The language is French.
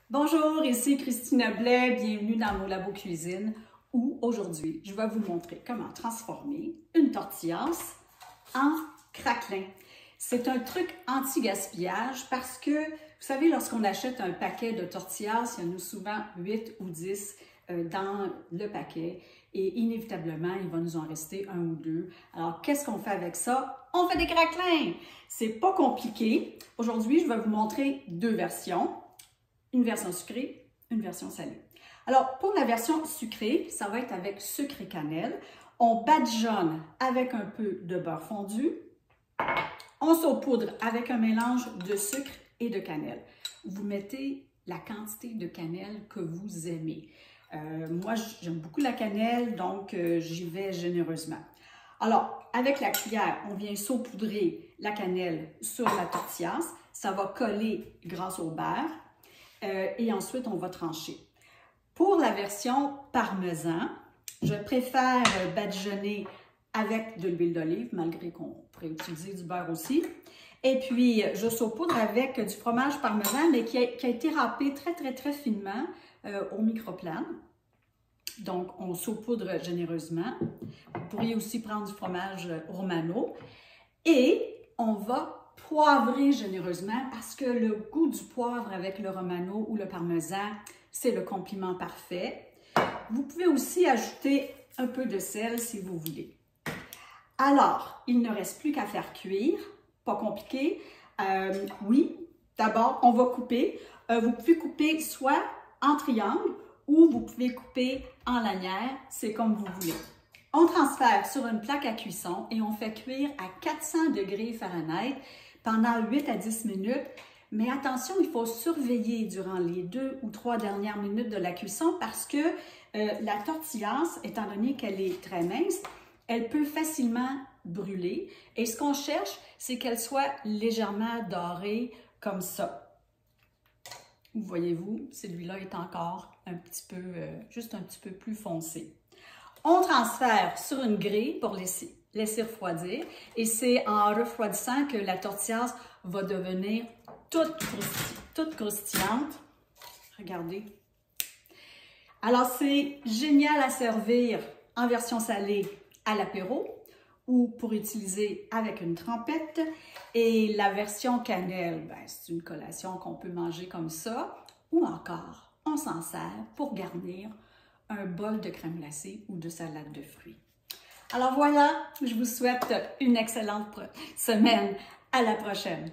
Bonjour, ici Christina Blais, bienvenue dans mon labo cuisine où aujourd'hui je vais vous montrer comment transformer une tortillas en craquelin. C'est un truc anti-gaspillage parce que, vous savez, lorsqu'on achète un paquet de tortillas, il y en a souvent 8 ou 10 dans le paquet et inévitablement, il va nous en rester un ou deux. Alors, qu'est-ce qu'on fait avec ça? On fait des craquelins! C'est pas compliqué. Aujourd'hui, je vais vous montrer deux versions. Une version sucrée, une version salée. Alors, pour la version sucrée, ça va être avec sucre et cannelle. On badigeonne avec un peu de beurre fondu. On saupoudre avec un mélange de sucre et de cannelle. Vous mettez la quantité de cannelle que vous aimez. Moi, j'aime beaucoup la cannelle, donc j'y vais généreusement. Alors, avec la cuillère, on vient saupoudrer la cannelle sur la tortillas. Ça va coller grâce au beurre. Et ensuite, on va trancher. Pour la version parmesan, je préfère badigeonner avec de l'huile d'olive, malgré qu'on pourrait utiliser du beurre aussi. Et puis, je saupoudre avec du fromage parmesan, mais qui a été râpé très finement au microplane. Donc, on saupoudre généreusement. Vous pourriez aussi prendre du fromage romano. Et on va poivrer généreusement parce que le goût du poivre avec le romano ou le parmesan, c'est le complément parfait. Vous pouvez aussi ajouter un peu de sel si vous voulez. Alors, il ne reste plus qu'à faire cuire, pas compliqué. Oui, d'abord, on va couper. Vous pouvez couper soit en triangle ou vous pouvez couper en lanière, c'est comme vous voulez. On transfère sur une plaque à cuisson et on fait cuire à 400 degrés Fahrenheit pendant 8 à 10 minutes. Mais attention, il faut surveiller durant les 2 ou 3 dernières minutes de la cuisson parce que la tortillas, étant donné qu'elle est très mince, elle peut facilement brûler. Et ce qu'on cherche, c'est qu'elle soit légèrement dorée comme ça. Voyez-vous, celui-là est encore un petit peu, juste un petit peu plus foncé. On transfère sur une grille pour laisser refroidir et c'est en refroidissant que la tortillas va devenir toute croustillante. Regardez. Alors, c'est génial à servir en version salée à l'apéro ou pour utiliser avec une trempette. Et la version cannelle, ben, c'est une collation qu'on peut manger comme ça ou encore, on s'en sert pour garnir un bol de crème glacée ou de salade de fruits. Alors voilà, je vous souhaite une excellente semaine. À la prochaine!